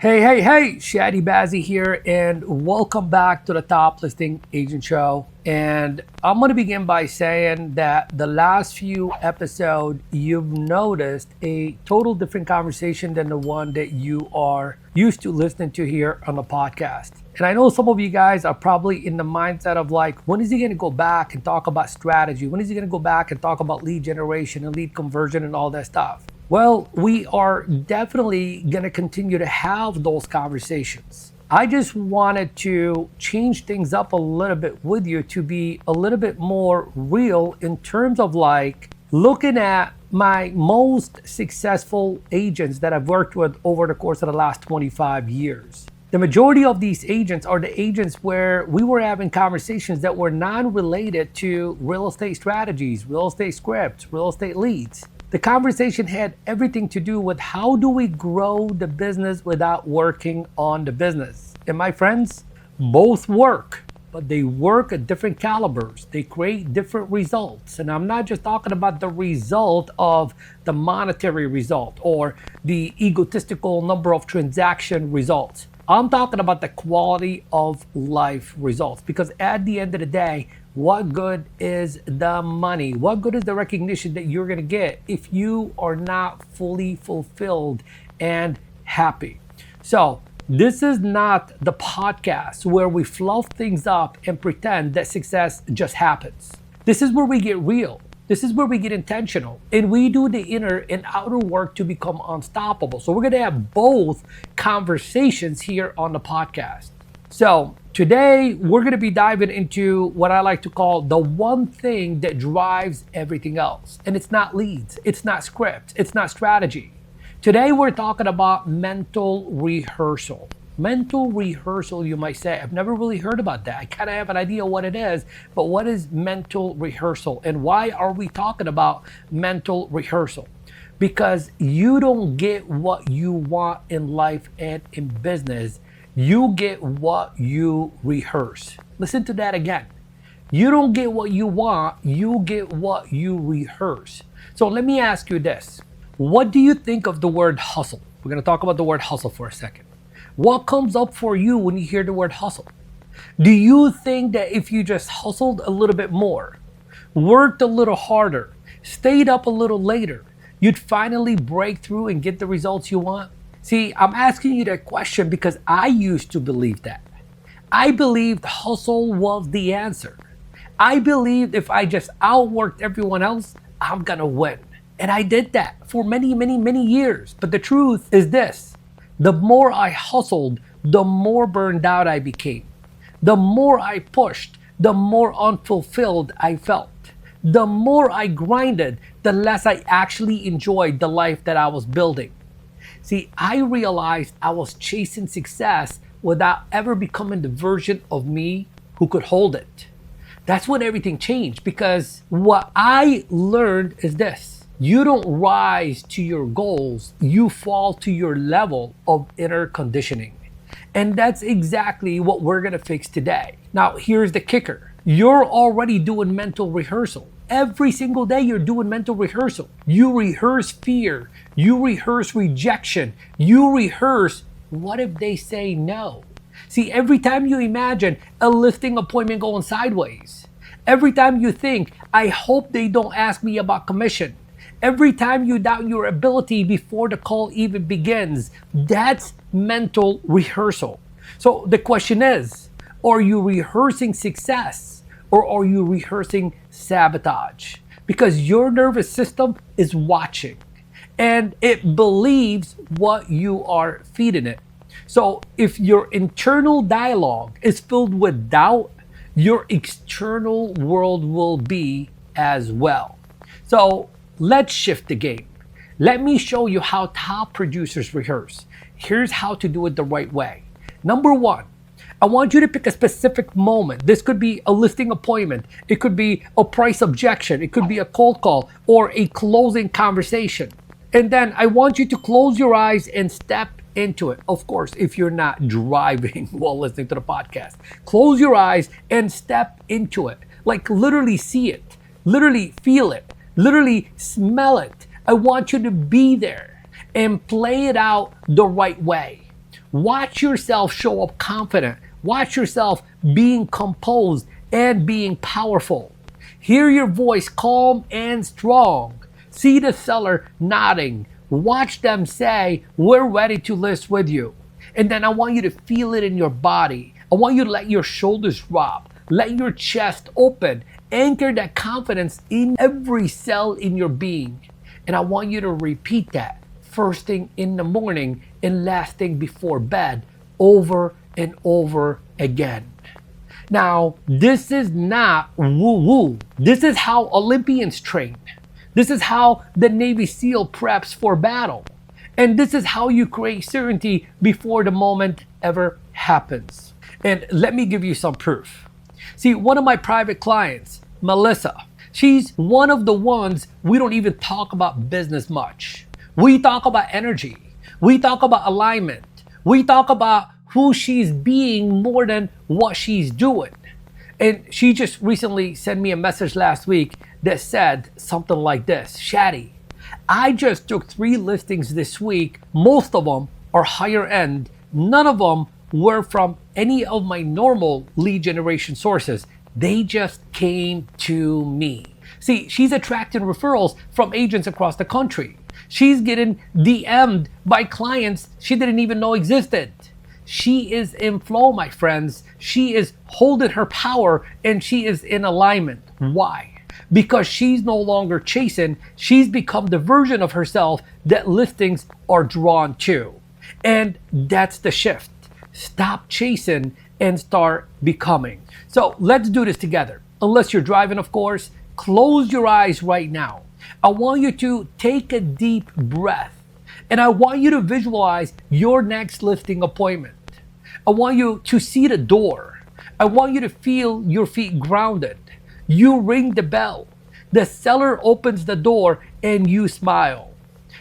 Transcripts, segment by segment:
Hey, Chadi Bazzi here, and welcome back to the Top Listing Agent Show. And I'm going to begin by saying that the last few episodes, you've noticed a total different conversation than the one that you are used to listening to here on the podcast. And I know some of you guys are probably in the mindset of like, when is he going to go back and talk about strategy? When is he going to go back and talk about lead generation and lead conversion and all that stuff? Well, we are definitely going to continue to have those conversations. I just wanted to change things up a little bit with you to be a little bit more real in terms of like looking at my most successful agents that I've worked with over the course of the last 25 years. The majority of these agents are the agents where we were having conversations that were non-related to real estate strategies, real estate scripts, real estate leads. The conversation had everything to do with how do we grow the business without working on the business. And my friends, both work, but they work at different calibers. They create different results. And I'm not just talking about the result of the monetary result or the egotistical number of transaction results. I'm talking about the quality of life results, because at the end of the day, what good is the money? What good is the recognition that you're going to get if you are not fully fulfilled and happy? So this is not the podcast where we fluff things up and pretend that success just happens. This is where we get real. This is where we get intentional, and we do the inner and outer work to become unstoppable. So we're going to have both conversations here on the podcast. So today we're going to be diving into what I like to call the one thing that drives everything else. And it's not leads, it's not script, it's not strategy. Today we're talking about mental rehearsal. Mental rehearsal, you might say. I've never really heard about that. I kind of have an idea what it is, but what is mental rehearsal? And why are we talking about mental rehearsal? Because you don't get what you want in life and in business. You get what you rehearse. Listen to that again. You don't get what you want, you get what you rehearse. So let me ask you this. What do you think of the word hustle? We're going to talk about the word hustle for a second. What comes up for you when you hear the word hustle? Do you think that if you just hustled a little bit more, worked a little harder, stayed up a little later, you'd finally break through and get the results you want? See, I'm asking you that question because I used to believe that. I believed hustle was the answer. I believed if I just outworked everyone else, I'm gonna win. And I did that for many years. But the truth is this. The more I hustled, the more burned out I became. The more I pushed, the more unfulfilled I felt. The more I grinded, the less I actually enjoyed the life that I was building. See, I realized I was chasing success without ever becoming the version of me who could hold it. That's when everything changed, because what I learned is this. You don't rise to your goals, you fall to your level of inner conditioning. And that's exactly what we're gonna fix today. Now, here's the kicker. You're already doing mental rehearsal. Every single day you're doing mental rehearsal. You rehearse fear, you rehearse rejection, you rehearse what if they say no. See, every time you imagine a listing appointment going sideways, every time you think, I hope they don't ask me about commission, every time you doubt your ability before the call even begins, that's mental rehearsal. So the question is, are you rehearsing success or are you rehearsing sabotage? Because your nervous system is watching and it believes what you are feeding it. So if your internal dialogue is filled with doubt, your external world will be as well. So let's shift the game. Let me show you how top producers rehearse. Here's how to do it the right way. Number one, I want you to pick a specific moment. This could be a listing appointment. It could be a price objection. It could be a cold call or a closing conversation. And then I want you to close your eyes and step into it. Of course, if you're not driving while listening to the podcast, close your eyes and step into it. Like literally see it, literally feel it, literally smell it. I want you to be there and play it out the right way. Watch yourself show up confident. Watch yourself being composed and being powerful. Hear your voice calm and strong. See the seller nodding. Watch them say, we're ready to list with you. And then I want you to feel it in your body. I want you to let your shoulders drop. Let your chest open. Anchor that confidence in every cell in your being. And I want you to repeat that first thing in the morning and last thing before bed, over and over again. Now, this is not woo-woo. This is how Olympians train. This is how the Navy SEAL preps for battle. And this is how you create certainty before the moment ever happens. And let me give you some proof. See, one of my private clients, Melissa, she's one of the ones we don't even talk about business much. We talk about energy. We talk about alignment. We talk about who she's being more than what she's doing. And she just recently sent me a message last week that said something like this: Chadi, I just took 3 listings this week. Most of them are higher end. None of them were from any of my normal lead generation sources. They just came to me. See, she's attracting referrals from agents across the country. She's getting DM'd by clients she didn't even know existed. She is in flow, my friends. She is holding her power and she is in alignment. Why? Because she's no longer chasing. She's become the version of herself that listings are drawn to. And that's the shift. Stop chasing and start becoming. So let's do this together. Unless you're driving, of course, close your eyes right now. I want you to take a deep breath. And I want you to visualize your next listing appointment. I want you to see the door. I want you to feel your feet grounded. You ring the bell. The seller opens the door and you smile.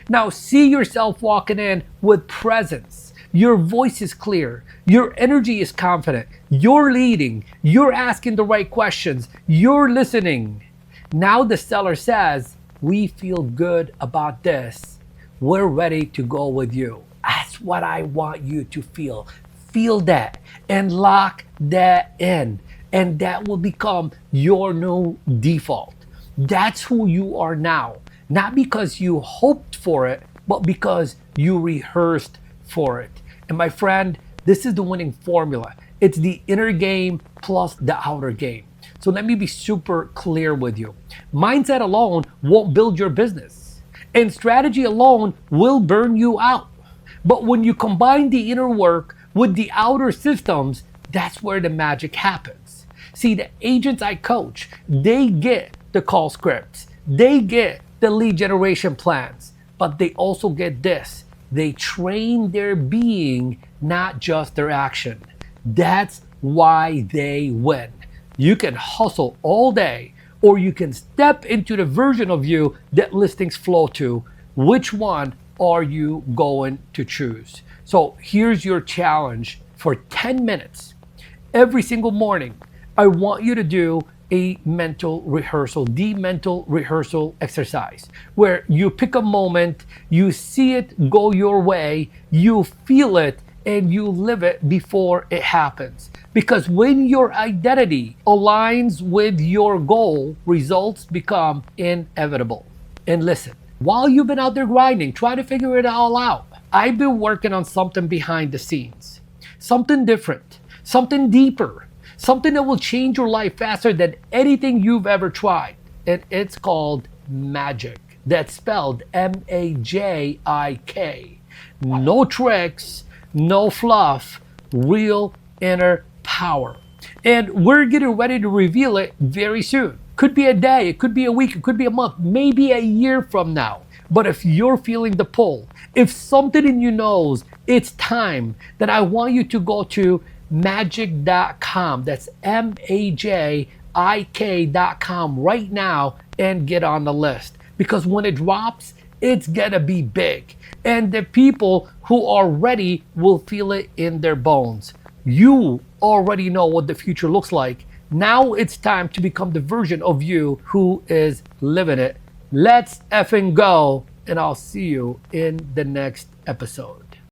Now see yourself walking in with presence. Your voice is clear. Your energy is confident. You're leading. You're asking the right questions. You're listening. Now the seller says, we feel good about this. We're ready to go with you. That's what I want you to feel. Feel that and lock that in. And that will become your new default. That's who you are now. Not because you hoped for it, but because you rehearsed for it. And my friend, this is the winning formula. It's the inner game plus the outer game. So let me be super clear with you. Mindset alone won't build your business. And strategy alone will burn you out. But when you combine the inner work with the outer systems, that's where the magic happens. See, the agents I coach, they get the call scripts. They get the lead generation plans. But they also get this. They train their being, not just their action. That's why they win. You can hustle all day, or you can step into the version of you that listings flow to. Which one are you going to choose? So here's your challenge for 10 minutes. Every single morning, I want you to do a mental rehearsal, the mental rehearsal exercise, where you pick a moment, you see it go your way, you feel it, and you live it before it happens. Because when your identity aligns with your goal, results become inevitable. And listen, while you've been out there grinding, trying to figure it all out, I've been working on something behind the scenes, something different, something deeper, something that will change your life faster than anything you've ever tried. And it's called magic. That's spelled M-A-J-I-K. No tricks, no fluff, real inner power. And we're getting ready to reveal it very soon. Could be a day, it could be a week, it could be a month, maybe a year from now. But if you're feeling the pull, if something in you knows it's time, then I want you to go to magic.com. That's MAJIK.com right now and get on the list. Because when it drops, it's gonna be big. And the people who are ready will feel it in their bones. You already know what the future looks like. Now it's time to become the version of you who is living it. Let's effing go, and I'll see you in the next episode.